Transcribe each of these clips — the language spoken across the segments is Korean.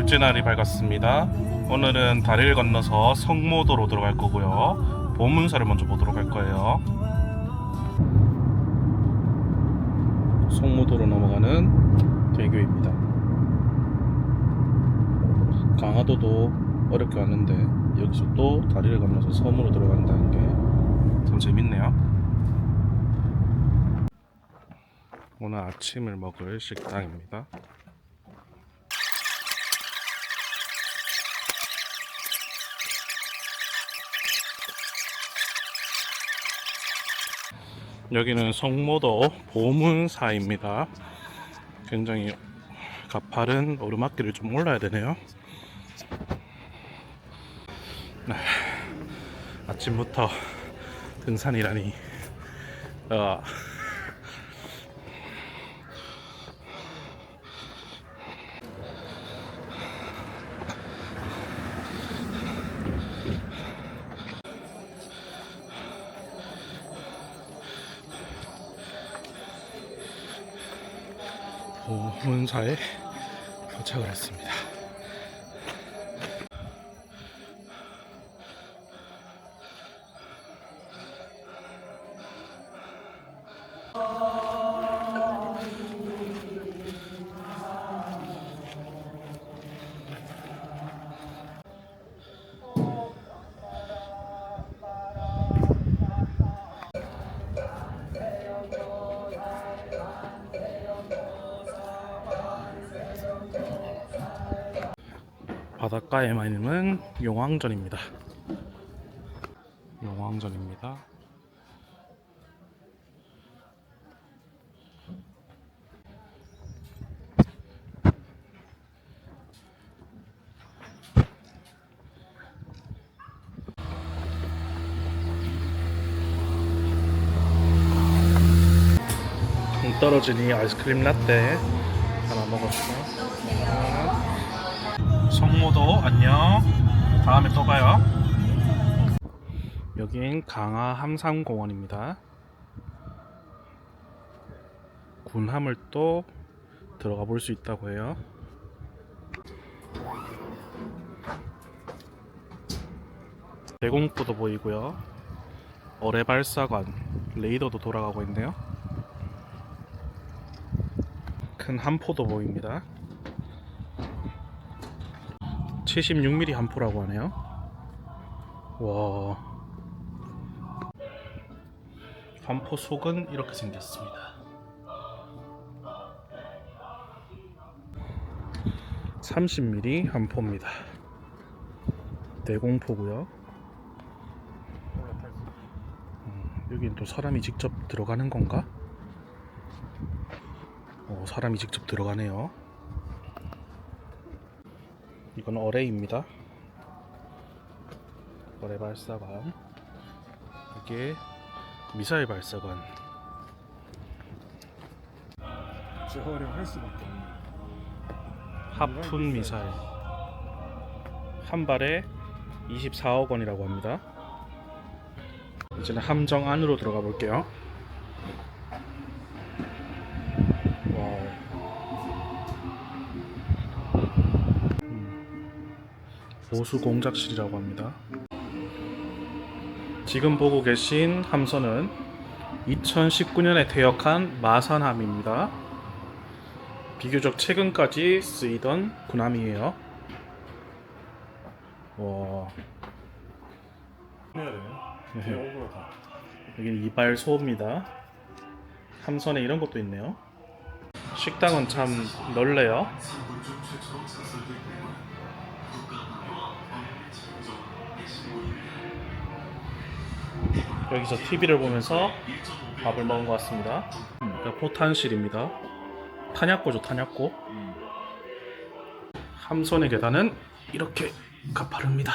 둘째 날이 밝았습니다. 오늘은 다리를 건너서 성모도로 들어갈 거고요. 보문사를 먼저 보도록 할 거예요. 성모도로 넘어가는 대교입니다. 강화도도 어렵게 왔는데 여기서 또 다리를 건너서 섬으로 들어간다는 게 참 재밌네요. 오늘 아침을 먹을 식당입니다. 여기는 성모도 보문사입니다. 굉장히 가파른 오르막길을 좀 올라야 되네요. 아침부터 등산이라니. 보문사에 도착을 했습니다. 바닷가에만 있는 용왕전입니다. 용왕전입니다. 동 떨어지니 아이스크림 라떼 하나 먹었어. 성모도 안녕. 다음에 또 봐요. 여긴 강화 함산공원입니다. 군함을 또 들어가 볼 수 있다고 해요. 대공포도 보이고요. 어뢰발사관 레이더도 돌아가고 있네요. 큰 함포도 보입니다. 76mm 함포라고 하네요. 와, 함포 속은 이렇게 생겼습니다. 30mm 함포입니다. 대공포고요. 여긴 또 사람이 직접 들어가는 건가? 사람이 직접 들어가네요. 이건 어뢰입니다. 어뢰 발사관. 이게 미사일 발사관. 저거를 할 수밖에 없네. 하푼 미사일. 한 발에 24억 원이라고 합니다. 이제는 함정 안으로 들어가 볼게요. 보수 공작실이라고 합니다. 지금 보고 계신 함선은 2019년에 퇴역한 마산함입니다. 비교적 최근까지 쓰이던 군함이에요. 와. 해야 돼요? 오버다. 여기는 이발소입니다. 함선에 이런 것도 있네요. 식당은 참 넓네요. 여기서 TV를 보면서 밥을 먹은 것 같습니다. 포탄실입니다. 탄약고죠, 탄약고. 함선의 계단은 이렇게 가파릅니다.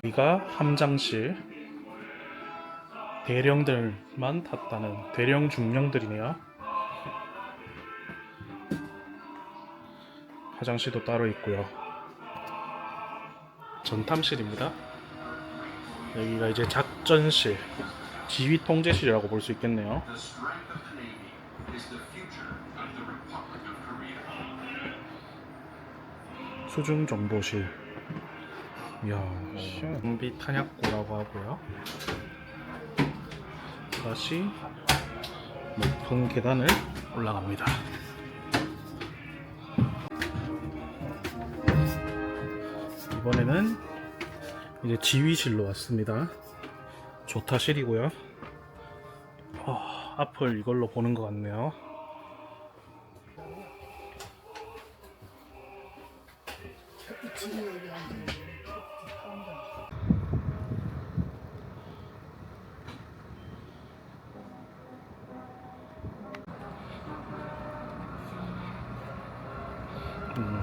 여기가 함장실. 대령들만 탔다는 대령 중령들이네요. 화장실도 따로 있고요. 전탐실입니다. 여기가 이제 작전실, 지휘 통제실이라고 볼 수 있겠네요. 수중 정보실. 이야, 정비 탄약고라고 하고요. 다시 높은 계단을 올라갑니다. 이번에는 이제 지휘실로 왔습니다. 조타실이고요. 앞을 이걸로 보는 것 같네요.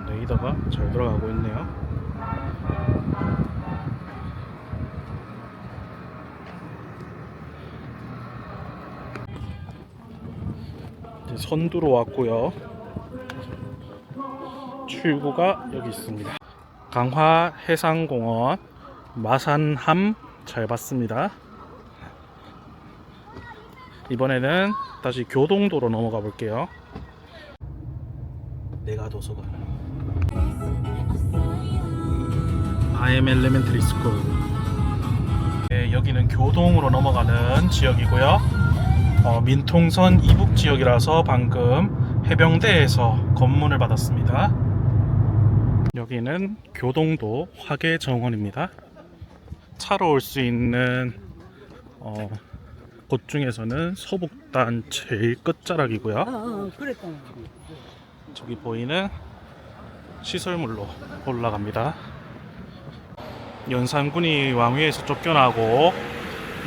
레이더가 잘 들어가고 있네요. 이제 선두로 왔고요. 출구가 여기 있습니다. 강화 해상공원 마산함 잘 봤습니다. 이번에는 다시 교동도로 넘어가 볼게요. 내가도서관 IM Elementary School. 네, 여기는 교동으로 넘어가는 지역이고요. 민통선 이북 지역이라서 방금 해병대에서 검문을 받았습니다. 여기는 교동도 화계정원입니다. 차로 올 수 있는 곳 중에서는 서북단 제일 끝자락이고요. 그랬다. 저기 보이는 시설물로 올라갑니다. 연산군이 왕위에서 쫓겨나고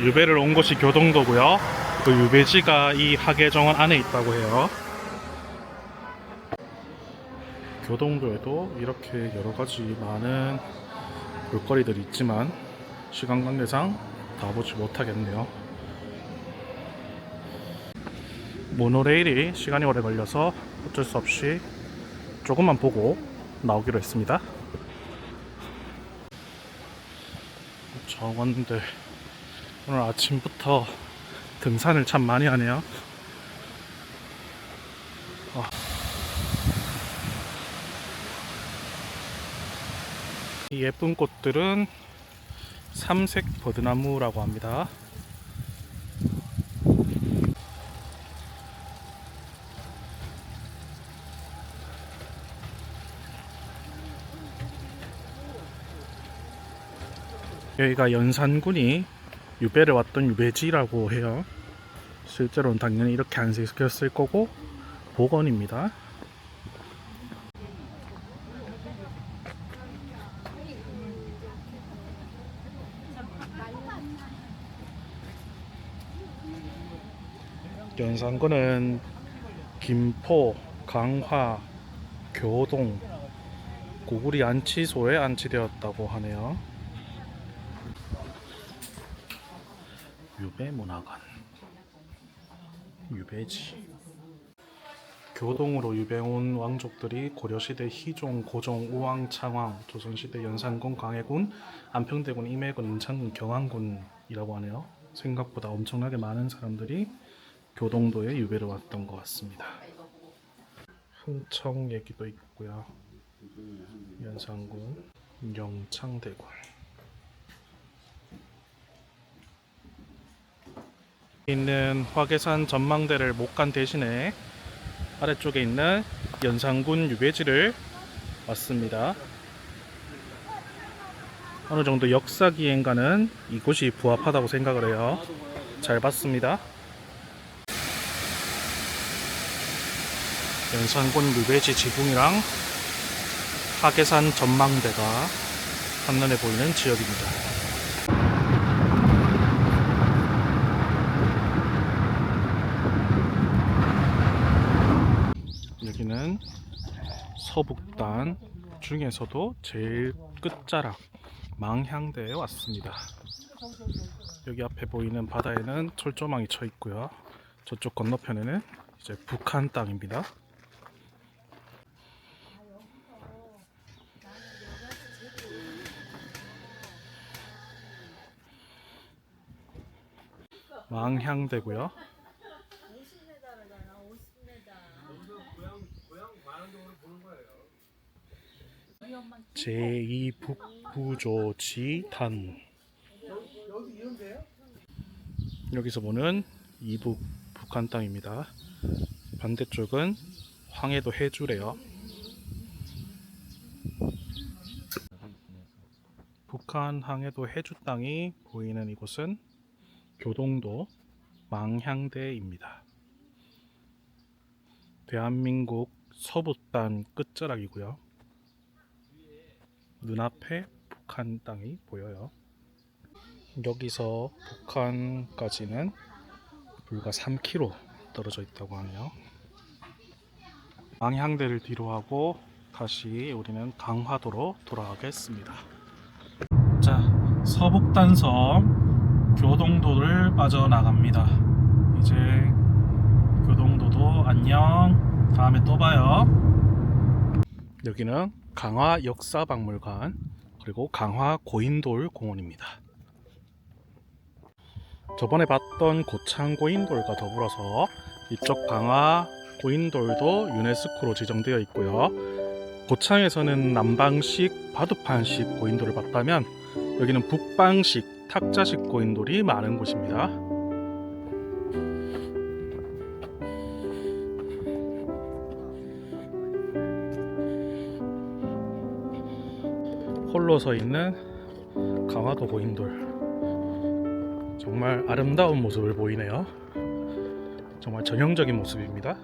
유배를 온 곳이 교동도고요. 그 유배지가 이 화계정원 안에 있다고 해요. 교동도에도 이렇게 여러가지 많은 볼거리들이 있지만 시간 관계상 다 보지 못하겠네요. 모노레일이 시간이 오래 걸려서 어쩔 수 없이 조금만 보고 나오기로 했습니다. 정원들 오늘 아침부터 등산을 참 많이 하네요. 이 예쁜 꽃들은 삼색 버드나무라고 합니다. 여기가 연산군이 유배를 왔던 유배지라고 해요. 실제로는 당연히 이렇게 안 생겼을 거고 복원입니다. 연산군은 김포, 강화, 교동, 고구리 안치소에 안치되었다고 하네요. 유배문화관, 유배지. 교동으로 유배온 왕족들이 고려시대 희종, 고종, 우왕, 창왕, 조선시대 연산군, 광해군, 안평대군, 임해군, 인창군, 경안군이라고 하네요. 생각보다 엄청나게 많은 사람들이 교동도에 유배를 왔던 것 같습니다. 흥청 얘기도 있고요. 연산군, 영창대군. 있는 화계산 전망대를 못 간 대신에 아래쪽에 있는 연산군 유배지를 왔습니다. 어느 정도 역사기행과는 이곳이 부합하다고 생각을 해요. 잘 봤습니다. 연산군 유배지 지붕이랑 화계산 전망대가 한눈에 보이는 지역입니다. 여기는 서북단 중에서도 제일 끝자락 망향대에 왔습니다. 여기 앞에 보이는 바다에는 철조망이 쳐 있고요. 저쪽 건너편에는 이제 북한 땅입니다. 망향대고요. 제2북부조지단. 여기서 보는 이북 북한 땅입니다. 반대쪽은 황해도 해주래요. 북한 항해도 해주 땅이 보이는 이곳은 교동도 망향대입니다. 대한민국 서부단 끝자락이고요. 눈앞에 북한 땅이 보여요. 여기서 북한까지는 불과 3km 떨어져 있다고 하네요. 망향대를 뒤로하고 다시 우리는 강화도로 돌아가겠습니다. 자, 서북단섬 교동도를 빠져나갑니다. 이제 교동도도 안녕. 다음에 또 봐요. 여기는 강화 역사박물관 그리고 강화 고인돌 공원입니다. 저번에 봤던 고창 고인돌과 더불어서 이쪽 강화 고인돌도 유네스코로 지정되어 있고요. 고창에서는 남방식 바둑판식 고인돌을 봤다면 여기는 북방식 탁자식 고인돌이 많은 곳입니다. 홀로 서 있는 강화도 고인돌, 정말 아름다운 모습을 보이네요. 정말 전형적인 모습입니다.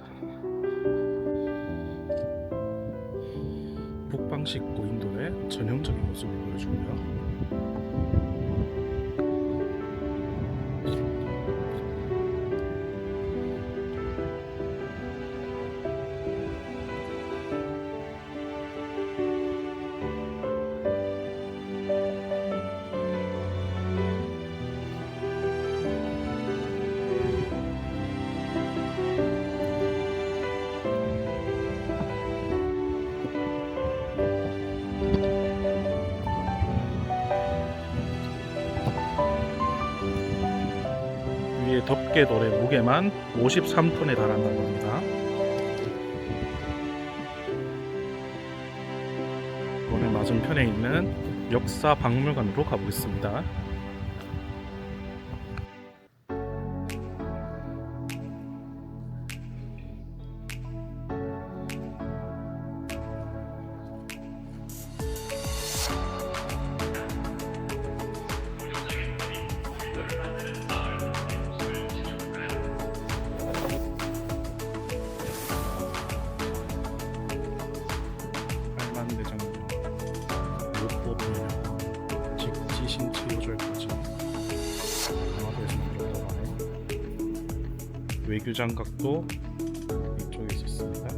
북방식 고인돌의 전형적인 모습을 보여주고요. 위에 덮개돌의 무게만 53톤에 달한다고 합니다. 오늘 맞은편에 있는 역사박물관으로 가보겠습니다. 직지신체요절까지 강화도에서 만들었다고 하네요. 외교장각도 이쪽에 있었습니다.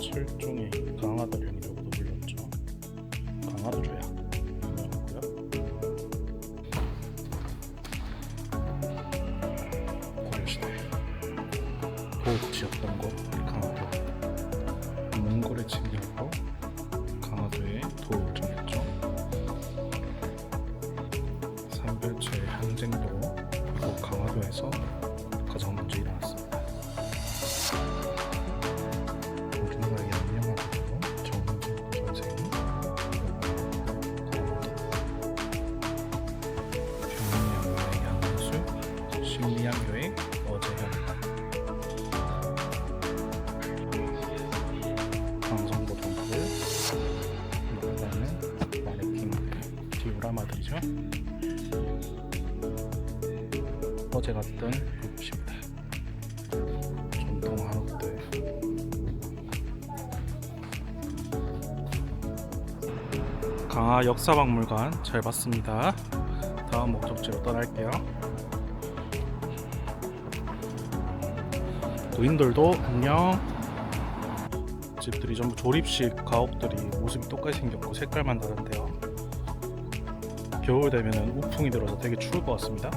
철종의 강화도령이라고도 불렸죠. 강화도 조약 유명하고요. 고려시대 도읍 지었던 곳 강화도. 몽골의 침략으로 강화도에 도읍을 정했죠. 삼별체의 항쟁도 이곳 강화도에서 가장 먼저 일어났습니다. 우리나라의 양명하고 정은진 선생이 평양여의 양수, 신리학교의 어재현, 방송도 동굴, 그다음에 마네킹 디오라마들이죠. 어제 갔던 곳입니다. 전통 한옥들. 강화 역사박물관 잘 봤습니다. 다음 목적지로 떠날게요. 고인돌도 안녕. 집들이 전부 조립식 가옥들이 모습이 똑같이 생겼고 색깔만 다른데요. 겨울 되면 우풍이 들어서 되게 추울 것 같습니다.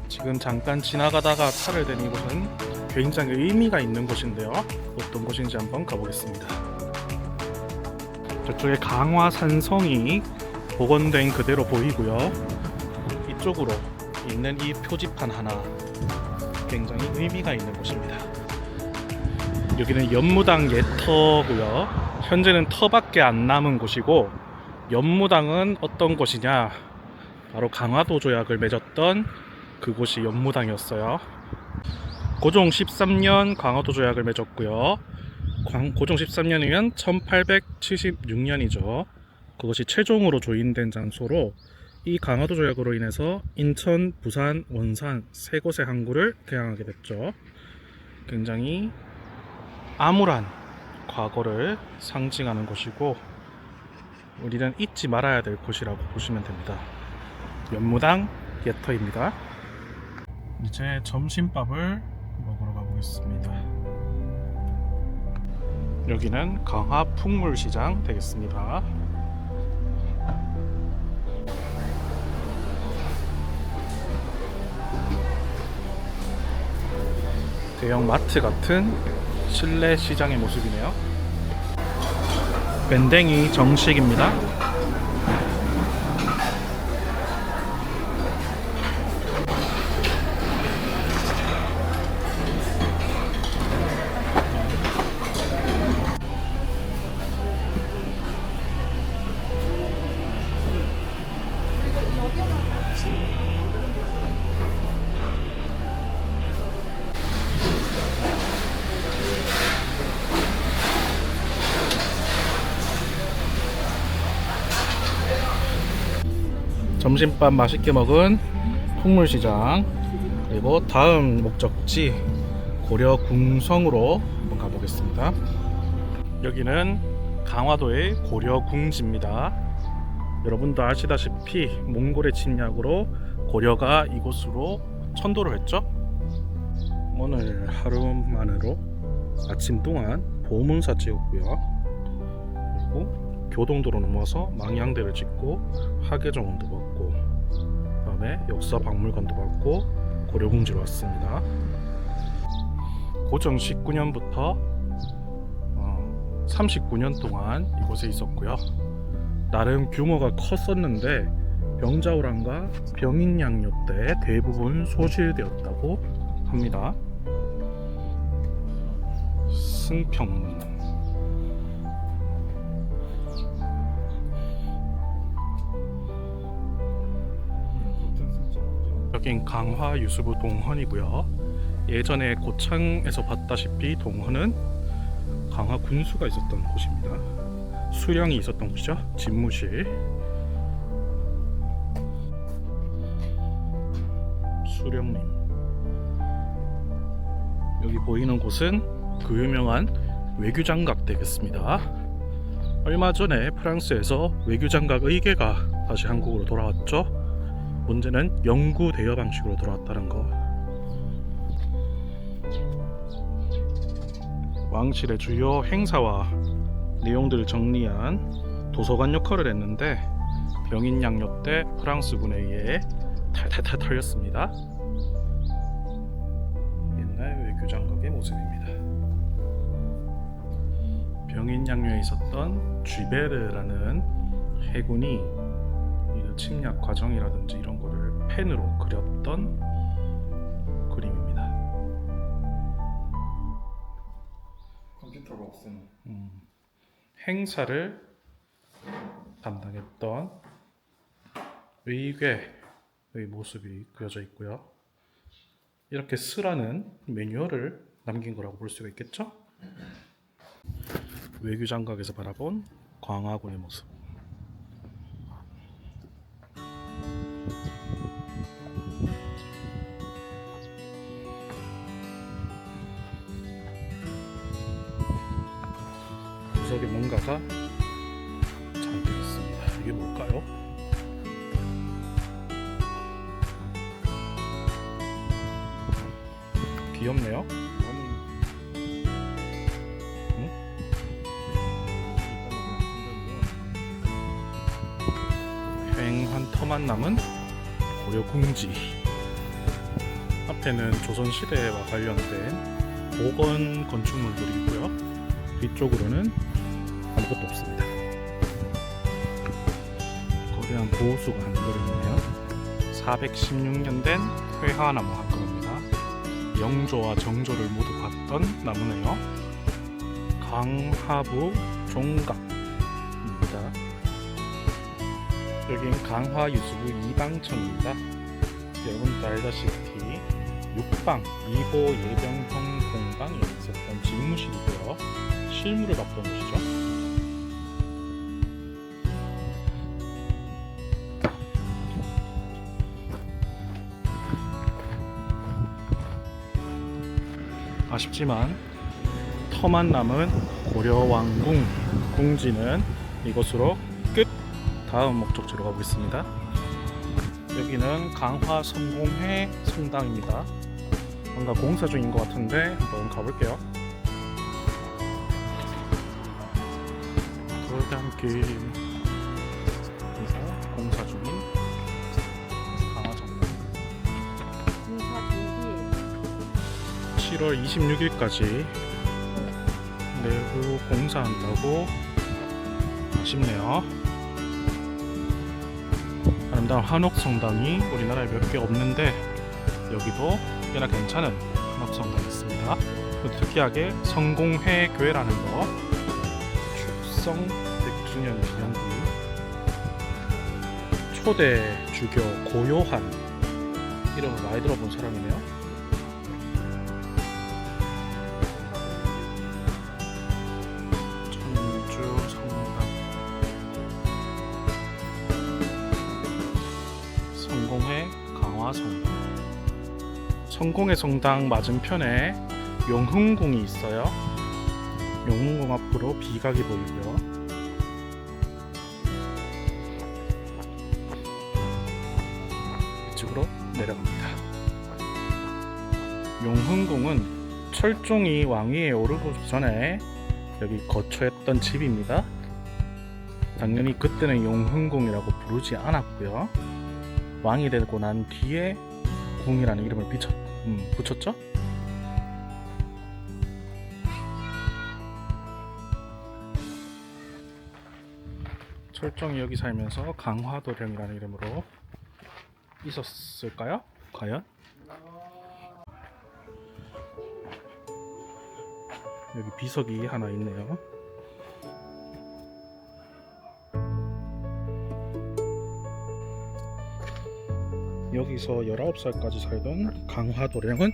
지금 잠깐 지나가다가 차를 댄 이곳은 굉장히 의미가 있는 곳인데요. 어떤 곳인지 한번 가보겠습니다. 저쪽에 강화산성이 복원된 그대로 보이고요. 이쪽으로 있는 이 표지판 하나 굉장히 의미가 있는 곳입니다. 여기는 연무당 예터고요. 현재는 터밖에 안 남은 곳이고, 연무당은 어떤 곳이냐, 바로 강화도 조약을 맺었던 그곳이 연무당이었어요. 고종 13년 강화도 조약을 맺었고요. 고종 13년이면 1876년이죠. 그것이 최종으로 조인된 장소로, 이 강화도 조약으로 인해서 인천, 부산, 원산 세 곳의 항구를 개항하게 됐죠. 굉장히 암울한 과거를 상징하는 곳이고, 우리는 잊지 말아야 될 곳이라고 보시면 됩니다. 연무당 예터입니다. 이제 점심밥을 먹으러 가보겠습니다. 여기는 강화 풍물시장 되겠습니다. 대형 마트 같은 실내 시장의 모습이네요. 밴댕이 정식입니다. 점심밥 맛있게 먹은 풍물시장, 그리고 다음 목적지 고려궁성으로 한번 가보겠습니다. 여기는 강화도의 고려궁지입니다. 여러분도 아시다시피 몽골의 침략으로 고려가 이곳으로 천도를 했죠. 오늘 하루만으로 아침 동안 보문사 찍었고요. 그리고 교동도로 넘어서 망향대를 찍고 화계정원도 봤고, 그 다음에 역사박물관도 봤고, 고려궁지로 왔습니다. 고종 19년부터 39년 동안 이곳에 있었고요. 나름 규모가 컸었는데 병자호란과 병인양요 때 대부분 소실되었다고 합니다. 승평문, 여긴 강화 유수부 동헌이고요. 예전에 고창에서 봤다시피 동헌은 강화 군수가 있었던 곳입니다. 수령이 있었던 곳이죠. 집무실. 수령님. 여기 보이는 곳은 그 유명한 외교장각 되겠습니다. 얼마 전에 프랑스에서 외교장각 의궤가 다시 한국으로 돌아왔죠. 문제는 영구 대여 방식으로 돌아왔다는 거. 왕실의 주요 행사와 내용들을 정리한 도서관 역할을 했는데, 병인양요 때 프랑스군에 의해 탈탈탈 털렸습니다. 옛날 외교장각의 모습입니다. 병인양요에 있었던 쥐베르라는 해군이 침략 과정이라든지 이런 거를 펜으로 그렸던 그림입니다. 컴퓨터가 없으면 행사를 담당했던 의궤의 모습이 그려져 있고요. 이렇게 쓰라는 매뉴얼을 남긴 거라고 볼 수가 있겠죠? 외교장각에서 바라본 광화군의 모습. 구석에 뭔가가 잔뜩 있습니다. 이게 뭘까요? 귀엽네요. 휑한 터만 남은 고려궁지. 앞에는 조선시대와 관련된 복원 건축물들이 있고요. 뒤쪽으로는 아무것도 없습니다. 거대한 보호수가 한 그루 있네요. 416년 된 회화나무 한 그루입니다. 영조와 정조를 모두 봤던 나무네요. 강화부 종각입니다. 여기는 강화 유수부 이방청입니다. 여러분도 알다시피 육방 2호 예병형 공방에 있었던 집무실이고요. 실무를 맡던 곳이죠. 아쉽지만 터만 남은 고려왕궁 궁지는 이곳으로 끝. 다음 목적지로 가고 있습니다. 여기는 강화 성공회 성당입니다. 뭔가 공사 중인 것 같은데 한번 가볼게요. 돌담길에서 공사 중인 강화 성당. 7월 26일까지 내부 공사한다고 아쉽네요. 아름다운 한옥성당이 우리나라에 몇 개 없는데 여기도 꽤나 괜찮은 한옥성당이 있습니다. 특이하게 성공회 교회라는 거, 축성 100주년 기념비, 초대 주교 고요한, 이름을 많이 들어본 사람이네요. 성공회 강화성당. 성공회 성당 맞은편에 용흥궁이 있어요. 용흥궁 앞으로 비각이 보이고요. 이쪽으로 내려갑니다. 용흥궁은 철종이 왕위에 오르고 전에 여기 거처했던 집입니다. 당연히 그때는 용흥궁이라고 부르지 않았고요. 왕이 되고 난 뒤에 궁이라는 이름을 붙였죠. 철종이 여기 살면서 강화도령이라는 이름으로 있었을까요? 과연? 여기 비석이 하나 있네요. 여기서 19살까지 살던 강화도령은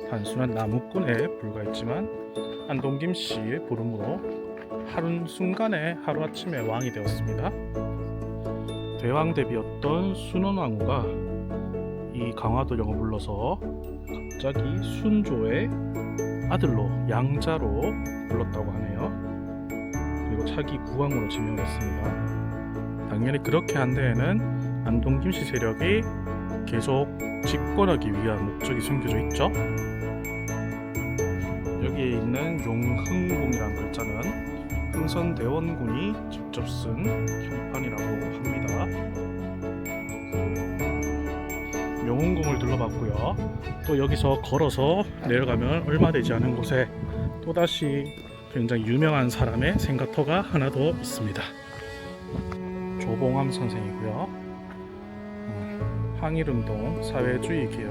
단순한 나무꾼에 불과했지만 안동김 씨의 부름으로 한순간에 하루아침에 왕이 되었습니다. 대왕대비였던 순원왕후가 이 강화도령을 불러서 갑자기 순조의 아들로, 양자로 불렀다고 하네요. 그리고 차기 국왕으로 지명했습니다. 당연히 그렇게 한 데에는 안동김씨 세력이 계속 집권하기 위한 목적이 숨겨져 있죠. 여기에 있는 용흥궁이라는 글자는 흥선대원군이 직접 쓴 형판이라고 합니다. 용흥궁을 둘러봤고요. 또 여기서 걸어서 내려가면 얼마 되지 않은 곳에 또다시 굉장히 유명한 사람의 생가터가 하나 더 있습니다. 조봉암 선생이고요. 항일운동, 사회주의 계열,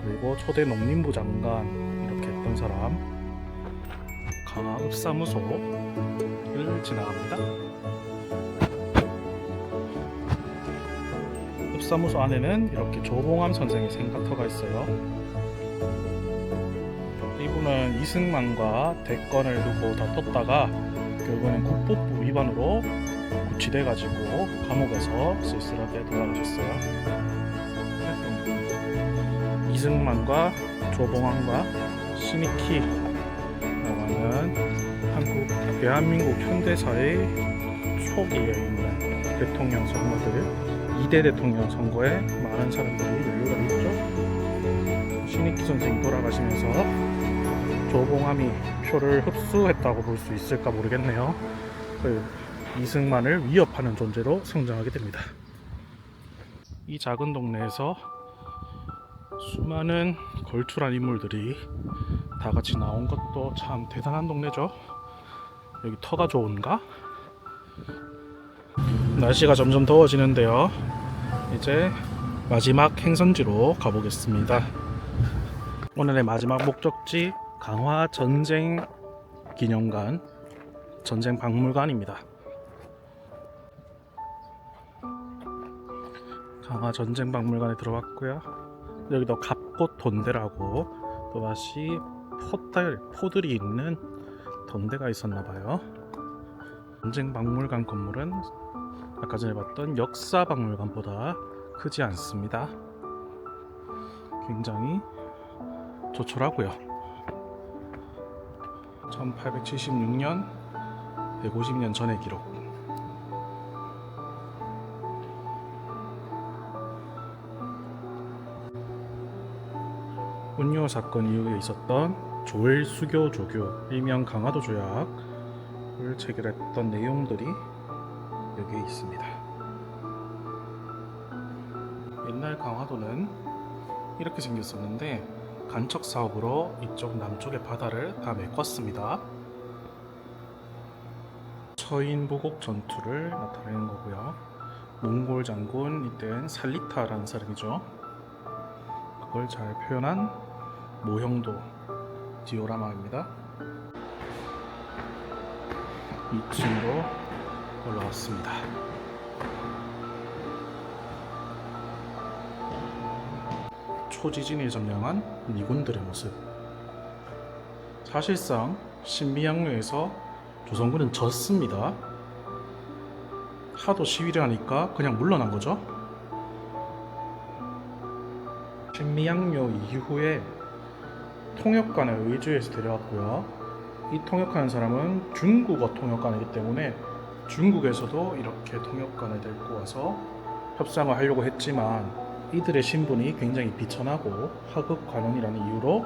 그리고 초대 농림부 장관 이렇게 했던 사람. 강화읍사무소를 지나갑니다. 읍사무소 안에는 이렇게 조봉암 선생의 생가터가 있어요. 이분은 이승만과 대권을 두고 다퉜다가 결국에는 국보부 위반으로 구치돼가지고 감옥에서 쓸쓸하게 돌아가셨어요. 이승만과 조봉암과 신익희라고 하는 대한민국 현대사의 초기에 있는 대통령 선거들, 2대 대통령 선거에 많은 사람들이 연루가 있죠. 신익희 선생이 돌아가시면서 조봉암이 표를 흡수했다고 볼 수 있을까 모르겠네요. 이승만을 위협하는 존재로 성장하게 됩니다. 이 작은 동네에서 수많은 걸출한 인물들이 다 같이 나온 것도 참 대단한 동네죠. 여기 터가 좋은가? 날씨가 점점 더워지는데요. 이제 마지막 행선지로 가보겠습니다. 오늘의 마지막 목적지 강화 전쟁 기념관, 전쟁 박물관입니다. 강화 전쟁 박물관에 들어왔고요. 여기도 갑꽃 돈대라고 또다시 포들이 있는 돈대가 있었나봐요. 전쟁 박물관 건물은 아까 전에 봤던 역사 박물관보다 크지 않습니다. 굉장히 조촐하고요. 1876년 150년 전의 기록. 운요 사건 이후에 있었던 조일수교 조교, 일명 강화도 조약을 체결했던 내용들이 여기에 있습니다. 옛날 강화도는 이렇게 생겼었는데 간척 사업으로 이쪽 남쪽의 바다를 다 메꿨습니다. 처인보곡 전투를 나타내는 거고요. 몽골 장군 이때는 살리타라는 사람이죠. 그걸 잘 표현한 모형도 디오라마입니다. 2층으로 올라왔습니다. 초지진이 점령한 미군들의 모습. 사실상 신비양요에서 조선군은 졌습니다. 하도 시위를 하니까 그냥 물러난 거죠. 신미양요 이후에 통역관을 의주에서 데려왔고요. 이 통역하는 사람은 중국어 통역관이기 때문에 중국에서도 이렇게 통역관을 데리고 와서 협상을 하려고 했지만 이들의 신분이 굉장히 비천하고 하급 관원이라는 이유로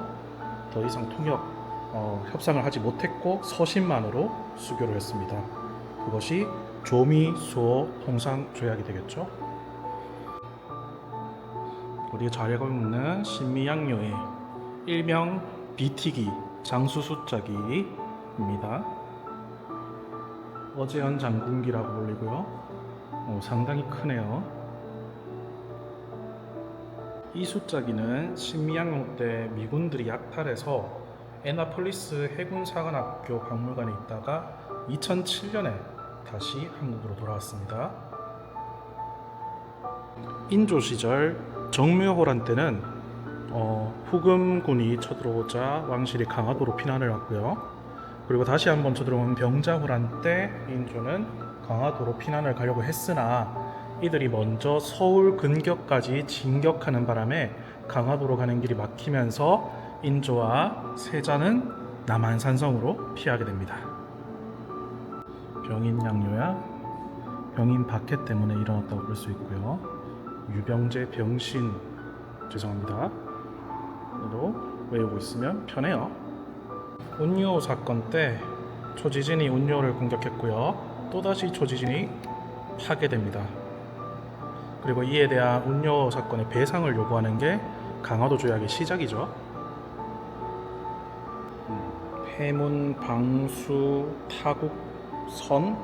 더 이상 협상을 하지 못했고 서신만으로 수교를 했습니다. 그것이 조미수호 통상조약이 되겠죠. 우리가 잘 알고 있는 신미양요의 일명 비티기 장수숫자기입니다. 어제현 장군기라고 불리고요. 상당히 크네요. 이 숫자기는 신미양요 때 미군들이 약탈해서 애나폴리스 해군사관학교 박물관에 있다가 2007년에 다시 한국으로 돌아왔습니다. 인조 시절 정묘호란 때는 후금군이 쳐들어오자 왕실이 강화도로 피난을 왔고요. 그리고 다시 한번 쳐들어온 병자호란 때 인조는 강화도로 피난을 가려고 했으나 이들이 먼저 서울 근교까지 진격하는 바람에 강화도로 가는 길이 막히면서 인조와 세자는 남한산성으로 피하게 됩니다. 병인양요야 병인 박해 때문에 일어났다고 볼 수 있고요. 유병재 병신 죄송합니다. 로 외우고 있으면 편해요. 운요 사건 때 초지진이 운요를 공격했고요. 또다시 초지진이 파괴됩니다. 그리고 이에 대한 운요 사건의 배상을 요구하는 게 강화도 조약의 시작이죠. 해문, 방수, 타국, 선,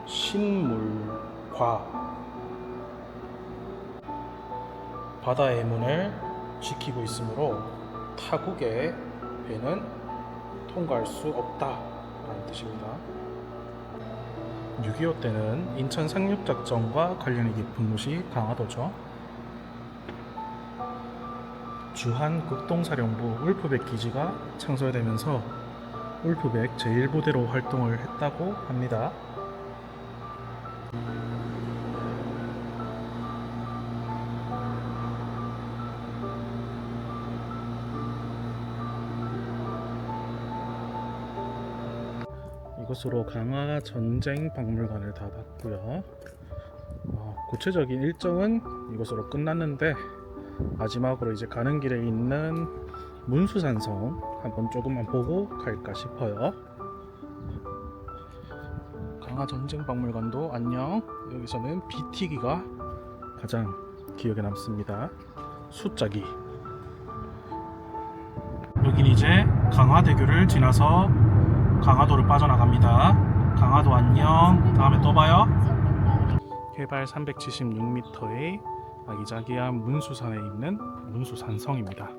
신물과 바다의 문을 지키고 있으므로 타국의 배는 통과할 수 없다라는 뜻입니다. 6.25 때는 인천 상륙작전과 관련이 깊은 곳이 강화도죠. 주한 극동사령부 울프백 기지가 창설되면서 울프백 제1부대로 활동을 했다고 합니다. 이것으로 강화 전쟁 박물관을 다 봤고요. 구체적인 일정은 이것으로 끝났는데 마지막으로 이제 가는 길에 있는 문수산성 한번 조금만 보고 갈까 싶어요. 강화 전쟁 박물관도 안녕. 여기서는 비티기가 가장 기억에 남습니다. 숫자기. 여긴 이제 강화대교를 지나서 강화도를 빠져나갑니다. 강화도 안녕. 다음에 또 봐요. 해발 376m의 아기자기한 문수산에 있는 문수산성입니다.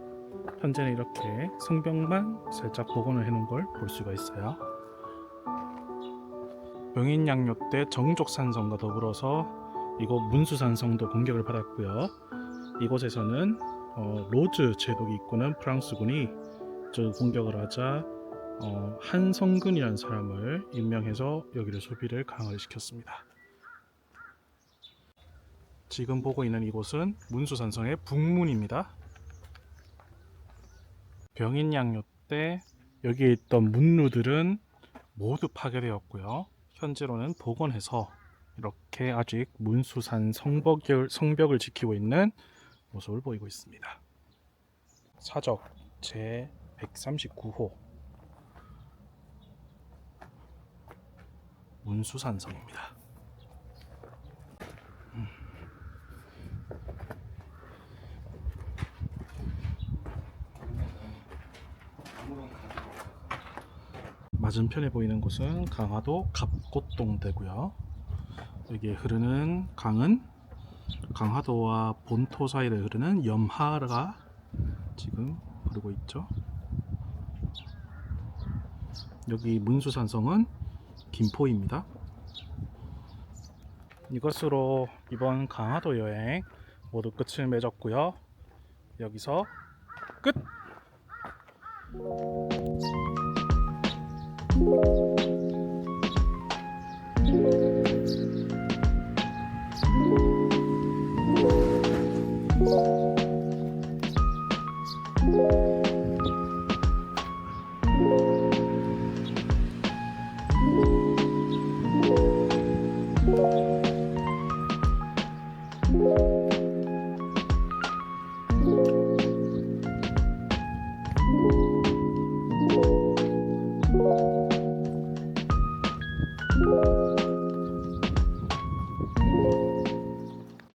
현재는 이렇게 성벽만 살짝 복원을 해놓은 걸 볼 수가 있어요. 병인양요 때 정족산성과 더불어서 이곳 문수산성도 공격을 받았고요. 이곳에서는 로즈 제독이 이끄는 프랑스군이 저 공격을 하자 한성근이라는 사람을 임명해서 여기를 소비를 강화를 시켰습니다. 지금 보고 있는 이곳은 문수산성의 북문입니다. 병인양요 때 여기에 있던 문루들은 모두 파괴되었고요. 현재로는 복원해서 이렇게 아직 문수산 성벽을 지키고 있는 모습을 보이고 있습니다. 사적 제 139호 문수산성입니다. 맞은편에 보이는 곳은 강화도 갑곶동대고요. 여기에 흐르는 강은 강화도와 본토 사이를 흐르는 염하가 지금 흐르고 있죠. 여기 문수산성은 김포입니다. 이것으로 이번 강화도 여행 모두 끝을 맺었고요. 여기서 끝!